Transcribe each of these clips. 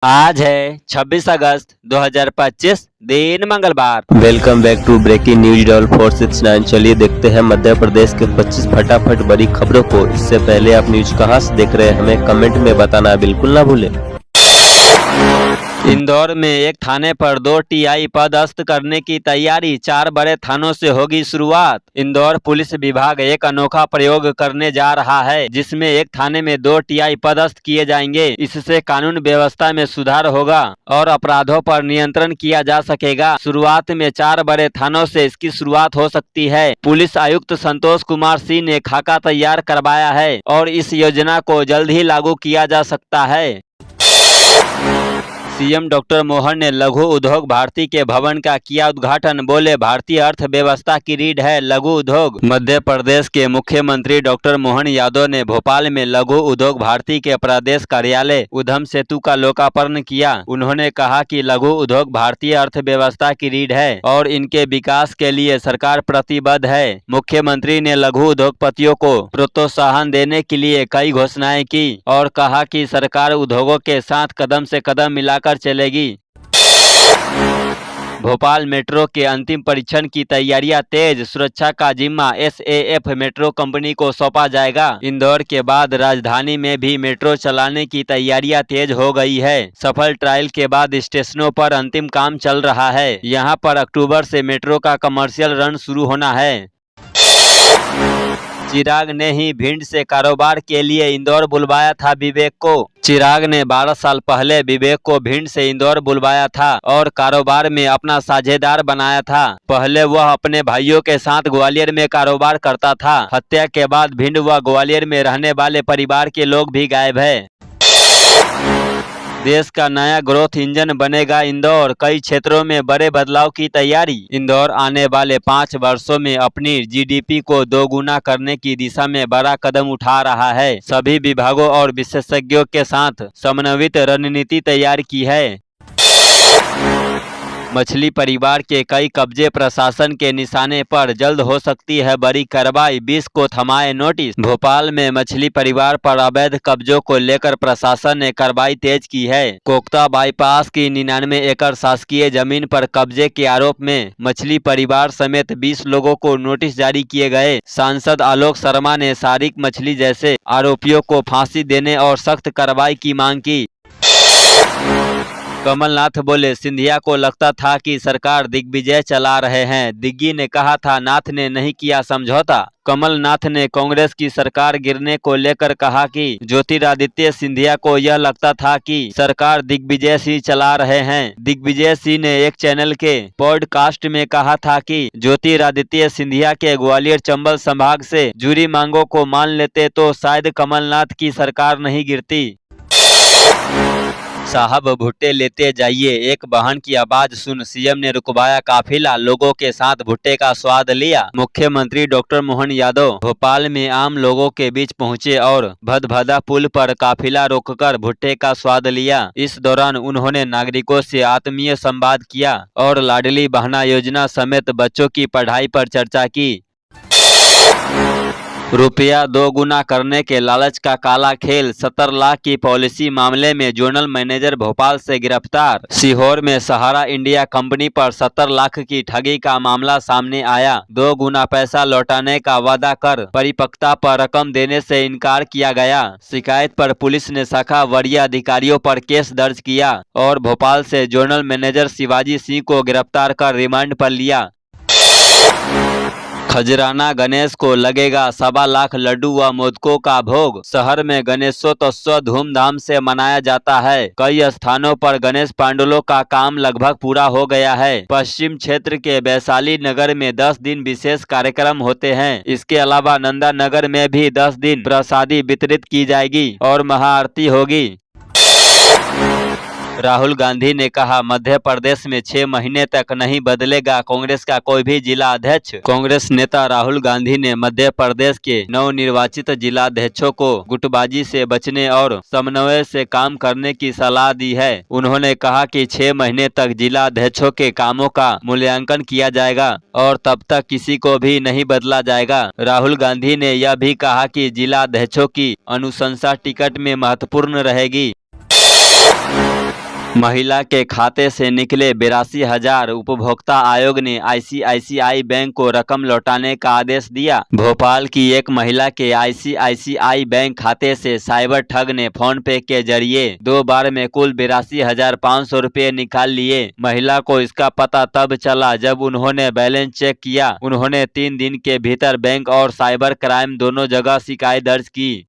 आज है 26 अगस्त 2025 दिन मंगलवार। Welcome back to breaking news डॉल 469। चलिए देखते हैं मध्य प्रदेश के 25 फटाफट बड़ी खबरों को। इससे पहले आप न्यूज कहां से देख रहे हैं हमें कमेंट में बताना बिल्कुल ना भूलें। इंदौर में एक थाने पर 2 टीआई पदस्थ करने की तैयारी, 4 बड़े थानों से होगी शुरुआत। इंदौर पुलिस विभाग एक अनोखा प्रयोग करने जा रहा है, जिसमें एक थाने में 2 टीआई पदस्थ किए जाएंगे। इससे कानून व्यवस्था में सुधार होगा और अपराधों पर नियंत्रण किया जा सकेगा। शुरुआत में 4 बड़े थानों से इसकी शुरुआत हो सकती है। पुलिस आयुक्त संतोष कुमार सिंह ने खाका तैयार करवाया है और इस योजना को जल्द ही लागू किया जा सकता है। सीएम डॉक्टर मोहन ने लघु उद्योग भारती के भवन का किया उद्घाटन। बोले, भारतीय अर्थव्यवस्था की रीढ़ है लघु उद्योग। मध्य प्रदेश के मुख्यमंत्री डॉक्टर मोहन यादव ने भोपाल में लघु उद्योग भारती के प्रदेश कार्यालय उधम सेतु का लोकार्पण किया। उन्होंने कहा कि लघु उद्योग भारतीय अर्थव्यवस्था की रीढ़ है और इनके विकास के लिए सरकार प्रतिबद्ध है। मुख्यमंत्री ने लघु उद्योगपतियों को प्रोत्साहन देने के लिए कई घोषणाएं की और कहा कि सरकार उद्योगों के साथ कदम से कदम मिलाकर चलेगी। भोपाल मेट्रो के अंतिम परीक्षण की तैयारियां तेज, सुरक्षा का जिम्मा एसएएफ मेट्रो कंपनी को सौंपा जाएगा। इंदौर के बाद राजधानी में भी मेट्रो चलाने की तैयारियां तेज हो गई है। सफल ट्रायल के बाद स्टेशनों पर अंतिम काम चल रहा है। यहां पर अक्टूबर से मेट्रो का कमर्शियल रन शुरू होना है। चिराग ने ही भिंड से कारोबार के लिए इंदौर बुलवाया था विवेक को। चिराग ने 12 साल पहले विवेक को भिंड से इंदौर बुलवाया था और कारोबार में अपना साझेदार बनाया था। पहले वह अपने भाइयों के साथ ग्वालियर में कारोबार करता था। हत्या के बाद भिंड व ग्वालियर में रहने वाले परिवार के लोग भी गायब है। देश का नया ग्रोथ इंजन बनेगा इंदौर, कई क्षेत्रों में बड़े बदलाव की तैयारी। इंदौर आने वाले 5 वर्षों में अपनी जीडीपी को 2 गुना करने की दिशा में बड़ा कदम उठा रहा है। सभी विभागों और विशेषज्ञों के साथ समन्वित रणनीति तैयार की है। मछली परिवार के कई कब्जे प्रशासन के निशाने पर, जल्द हो सकती है बड़ी कार्रवाई, 20 को थमाए नोटिस। भोपाल में मछली परिवार पर अवैध कब्जों को लेकर प्रशासन ने कार्रवाई तेज की है। कोकता बाईपास की 99 एकड़ शासकीय जमीन पर कब्जे के आरोप में मछली परिवार समेत 20 लोगों को नोटिस जारी किए गए। सांसद आलोक शर्मा ने सारिक मछली जैसे आरोपियों को फांसी देने और सख्त कार्रवाई की मांग की। कमलनाथ बोले, सिंधिया को लगता था कि सरकार दिग्विजय चला रहे हैं। दिग्गी ने कहा था नाथ ने नहीं किया समझौता। कमलनाथ ने कांग्रेस की सरकार गिरने को लेकर कहा कि ज्योतिरादित्य सिंधिया को यह लगता था कि सरकार दिग्विजय सिंह चला रहे हैं। दिग्विजय सिंह ने एक चैनल के पॉडकास्ट में कहा था कि ज्योतिरादित्य सिंधिया के ग्वालियर चंबल संभाग से जुड़ी मांगों को मान लेते तो शायद कमलनाथ की सरकार नहीं गिरती। साहब भुट्टे लेते जाइए, एक वाहन की आवाज सुन सीएम ने रुकवाया काफिला, लोगों के साथ भुट्टे का स्वाद लिया। मुख्यमंत्री डॉक्टर मोहन यादव भोपाल में आम लोगों के बीच पहुंचे और भदभदा पुल पर काफिला रोककर भुट्टे का स्वाद लिया। इस दौरान उन्होंने नागरिकों से आत्मीय संवाद किया और लाडली बहना योजना समेत बच्चों की पढ़ाई पर चर्चा की। रुपया 2 गुना करने के लालच का काला खेल, 70 लाख की पॉलिसी मामले में जोनल मैनेजर भोपाल से गिरफ्तार। सीहोर में सहारा इंडिया कंपनी पर 70 लाख की ठगी का मामला सामने आया। 2 गुना पैसा लौटाने का वादा कर परिपक्वता पर रकम देने से इनकार किया गया। शिकायत पर पुलिस ने शाखा वरीय अधिकारियों पर केस दर्ज किया और भोपाल से जोनल मैनेजर शिवाजी सिंह को गिरफ्तार कर रिमांड पर लिया। खजराना गणेश को लगेगा 1.25 लाख लड्डू व मोदकों का भोग। शहर में गणेशोत्सव धूमधाम से मनाया जाता है। कई स्थानों पर गणेश पांडुलों का काम लगभग पूरा हो गया है। पश्चिम क्षेत्र के वैशाली नगर में 10 दिन विशेष कार्यक्रम होते हैं। इसके अलावा नंदा नगर में भी 10 दिन प्रसादी वितरित की जाएगी और महाआरती होगी। राहुल गांधी ने कहा, मध्य प्रदेश में 6 महीने तक नहीं बदलेगा कांग्रेस का कोई भी जिला अध्यक्ष। कांग्रेस नेता राहुल गांधी ने मध्य प्रदेश के नवनिर्वाचित जिलाध्यक्षों को गुटबाजी से बचने और समन्वय से काम करने की सलाह दी है। उन्होंने कहा कि 6 महीने तक जिलाध्यक्षों के कामों का मूल्यांकन किया जाएगा और तब तक किसी को भी नहीं बदला जाएगा। राहुल गांधी ने यह भी कहा कि जिलाध्यक्षों की अनुशंसा टिकट में महत्वपूर्ण रहेगी। महिला के खाते से निकले 82,000। उपभोक्ता आयोग ने आईसीआईसीआई बैंक को रकम लौटाने का आदेश दिया। भोपाल की एक महिला के आईसीआईसीआई बैंक खाते से साइबर ठग ने फोन पे के जरिए 2 बार में कुल 82,500 रुपये निकाल लिए। महिला को इसका पता तब चला जब उन्होंने बैलेंस चेक किया। उन्होंने 3 दिन के भीतर बैंक और साइबर क्राइम दोनों जगह शिकायत दर्ज की।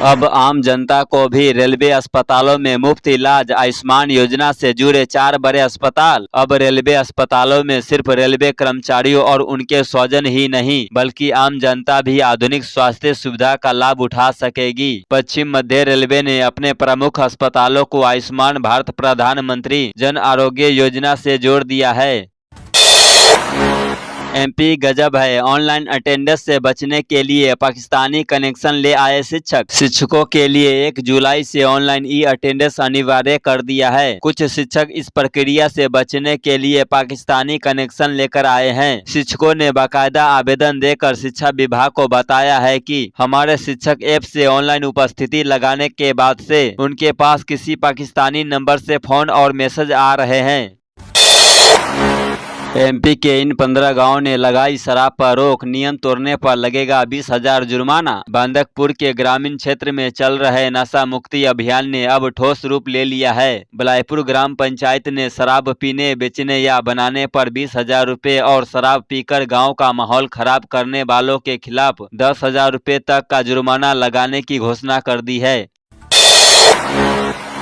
अब आम जनता को भी रेलवे अस्पतालों में मुफ्त इलाज। आयुष्मान योजना से जुड़े 4 बड़े अस्पताल। अब रेलवे अस्पतालों में सिर्फ रेलवे कर्मचारियों और उनके स्वजन ही नहीं बल्कि आम जनता भी आधुनिक स्वास्थ्य सुविधा का लाभ उठा सकेगी। पश्चिम मध्य रेलवे ने अपने प्रमुख अस्पतालों को आयुष्मान भारत प्रधानमंत्री जन आरोग्य योजना से जोड़ दिया है। एमपी गजब है, ऑनलाइन अटेंडेंस से बचने के लिए पाकिस्तानी कनेक्शन ले आए शिक्षक। शिक्षकों के लिए 1 जुलाई से ऑनलाइन ई अटेंडेंस अनिवार्य कर दिया है। कुछ शिक्षक इस प्रक्रिया से बचने के लिए पाकिस्तानी कनेक्शन लेकर आए हैं। शिक्षकों ने बाकायदा आवेदन देकर शिक्षा विभाग को बताया है कि हमारे शिक्षक ऐप से ऑनलाइन उपस्थिति लगाने के बाद से उनके पास किसी पाकिस्तानी नंबर से फोन और मैसेज आ रहे हैं। एमपी के इन 15 गांवों ने लगाई शराब पर रोक। नियम तोड़ने पर लगेगा 20,000 जुर्माना। बांदकपुर के ग्रामीण क्षेत्र में चल रहे नशा मुक्ति अभियान ने अब ठोस रूप ले लिया है। बलायपुर ग्राम पंचायत ने शराब पीने, बेचने या बनाने पर 20,000 रुपये और शराब पीकर गांव का माहौल खराब करने वालों के खिलाफ 10,000 रुपये तक का जुर्माना लगाने की घोषणा कर दी है।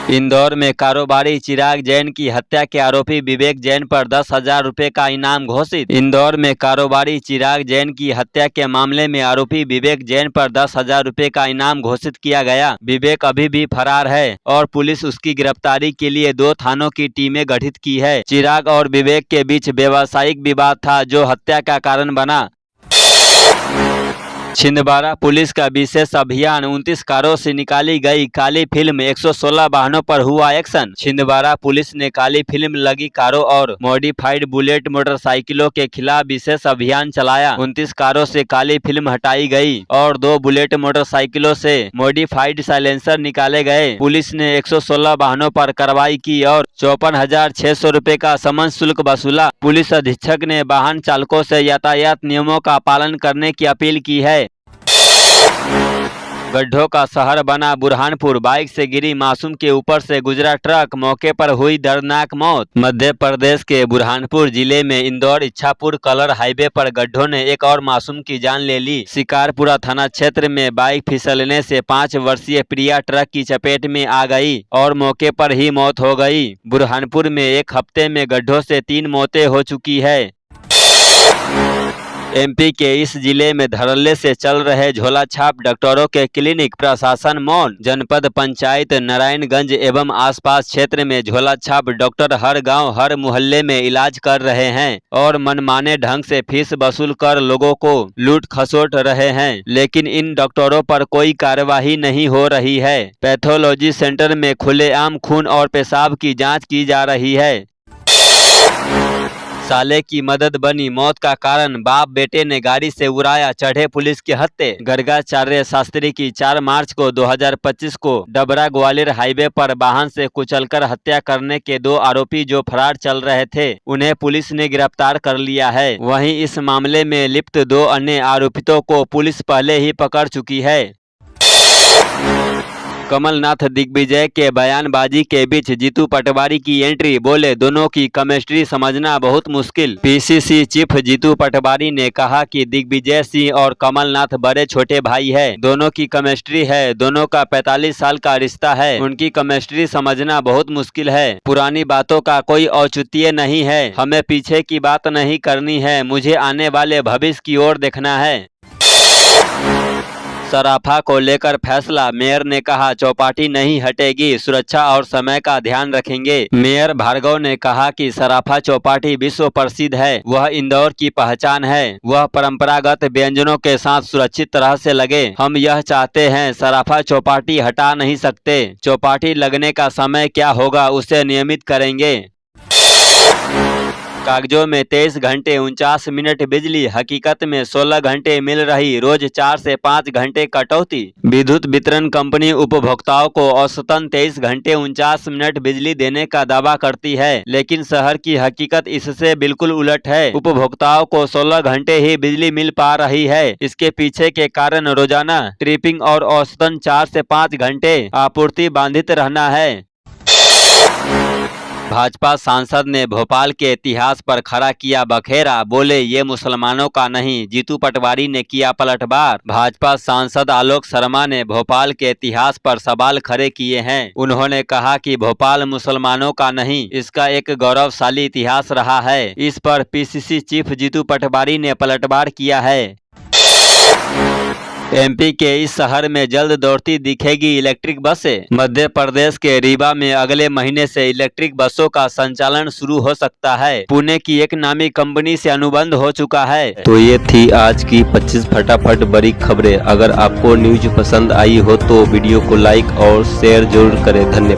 इंदौर में कारोबारी चिराग जैन की हत्या के आरोपी विवेक जैन पर 10,000 रुपये का इनाम घोषित। इंदौर में कारोबारी चिराग जैन की हत्या के मामले में आरोपी विवेक जैन पर 10,000 रुपये का इनाम घोषित किया गया। विवेक अभी भी फरार है और पुलिस उसकी गिरफ्तारी के लिए 2 थानों की टीमें गठित की है। चिराग और विवेक के बीच व्यावसायिक विवाद था जो हत्या का कारण बना। छिंदवाड़ा पुलिस का विशेष अभियान। 29 कारों से निकाली गई काली फिल्म। 116 वाहनों पर हुआ एक्शन। छिंदवाड़ा पुलिस ने काली फिल्म लगी कारों और मॉडिफाइड बुलेट मोटरसाइकिलों के खिलाफ विशेष अभियान चलाया। 29 कारों से काली फिल्म हटाई गई और 2 बुलेट मोटरसाइकिलों से मॉडिफाइड साइलेंसर निकाले गए। पुलिस ने 116 वाहनों पर कार्रवाई की और 54,600 रुपये का समन शुल्क वसूला। पुलिस अधीक्षक ने वाहन चालकों से यातायात नियमों का पालन करने की अपील की है। गड्ढों का शहर बना बुरहानपुर। बाइक से गिरी मासूम के ऊपर से गुजरा ट्रक, मौके पर हुई दर्दनाक मौत। मध्य प्रदेश के बुरहानपुर जिले में इंदौर इच्छापुर कलर हाईवे पर गड्ढों ने एक और मासूम की जान ले ली। शिकारपुरा थाना क्षेत्र में बाइक फिसलने से 5 वर्षीय प्रिया ट्रक की चपेट में आ गई और मौके पर ही मौत हो गई। बुरहानपुर में एक हफ्ते में गड्ढों से 3 मौतें हो चुकी है। एमपी के इस जिले में धड़ल्ले से चल रहे झोला छाप डॉक्टरों के क्लिनिक। प्रशासन मौन। जनपद पंचायत नारायणगंज एवं आसपास क्षेत्र में झोला छाप डॉक्टर हर गांव हर मोहल्ले में इलाज कर रहे हैं और मनमाने ढंग से फीस वसूल कर लोगों को लूट खसोट रहे हैं, लेकिन इन डॉक्टरों पर कोई कार्यवाही नहीं हो रही है। पैथोलॉजी सेंटर में खुलेआम खून और पेशाब की जाँच की जा रही है। साले की मदद बनी मौत का कारण। बाप बेटे ने गाड़ी से उड़ाया, चढ़े पुलिस के हत्थे। गर्गाचार्य शास्त्री की 4 मार्च को 2025 को डबरा ग्वालियर हाईवे पर वाहन से कुचलकर हत्या करने के 2 आरोपी जो फरार चल रहे थे उन्हें पुलिस ने गिरफ्तार कर लिया है। वहीं इस मामले में लिप्त 2 अन्य आरोपितों को पुलिस पहले ही पकड़ चुकी है। कमलनाथ दिग्विजय के बयानबाजी के बीच जीतू पटवारी की एंट्री। बोले दोनों की केमिस्ट्री समझना बहुत मुश्किल। पीसीसी चीफ जीतू पटवारी ने कहा कि दिग्विजय सिंह और कमलनाथ बड़े छोटे भाई है। दोनों की केमिस्ट्री है। दोनों का 45 साल का रिश्ता है। उनकी केमिस्ट्री समझना बहुत मुश्किल है। पुरानी बातों का कोई औचित्य नहीं है। हमें पीछे की बात नहीं करनी है, मुझे आने वाले भविष्य की ओर देखना है। सराफा को लेकर फैसला। मेयर ने कहा चौपाटी नहीं हटेगी, सुरक्षा और समय का ध्यान रखेंगे। मेयर भार्गव ने कहा कि सराफा चौपाटी विश्व प्रसिद्ध है, वह इंदौर की पहचान है, वह परंपरागत व्यंजनों के साथ सुरक्षित तरह से लगे। हम यह चाहते हैं, सराफा चौपाटी हटा नहीं सकते। चौपाटी लगने का समय क्या होगा उसे नियमित करेंगे। कागजों में 23 घंटे 49 मिनट बिजली, हकीकत में 16 घंटे मिल रही, रोज 4 से 5 घंटे कटौती। विद्युत वितरण कंपनी उपभोक्ताओं को औसतन 23 घंटे 49 मिनट बिजली देने का दावा करती है, लेकिन शहर की हकीकत इससे बिल्कुल उलट है। उपभोक्ताओं को 16 घंटे ही बिजली मिल पा रही है। इसके पीछे के कारण रोजाना ट्रिपिंग और औसतन 4 से 5 घंटे आपूर्ति बाधित रहना है। भाजपा सांसद ने भोपाल के इतिहास पर खड़ा किया बखेरा, बोले ये मुसलमानों का नहीं, जीतू पटवारी ने किया पलटवार। भाजपा सांसद आलोक शर्मा ने भोपाल के इतिहास पर सवाल खड़े किए हैं। उन्होंने कहा कि भोपाल मुसलमानों का नहीं, इसका एक गौरवशाली इतिहास रहा है। इस पर पीसीसी चीफ जीतू पटवारी ने पलटवार किया है। एमपी के इस शहर में जल्द दौड़ती दिखेगी इलेक्ट्रिक बसें। मध्य प्रदेश के रीवा में अगले महीने से इलेक्ट्रिक बसों का संचालन शुरू हो सकता है। पुणे की एक नामी कंपनी से अनुबंध हो चुका है। तो ये थी आज की 25 फटाफट बड़ी खबरें। अगर आपको न्यूज पसंद आई हो तो वीडियो को लाइक और शेयर जरूर करें। धन्यवाद।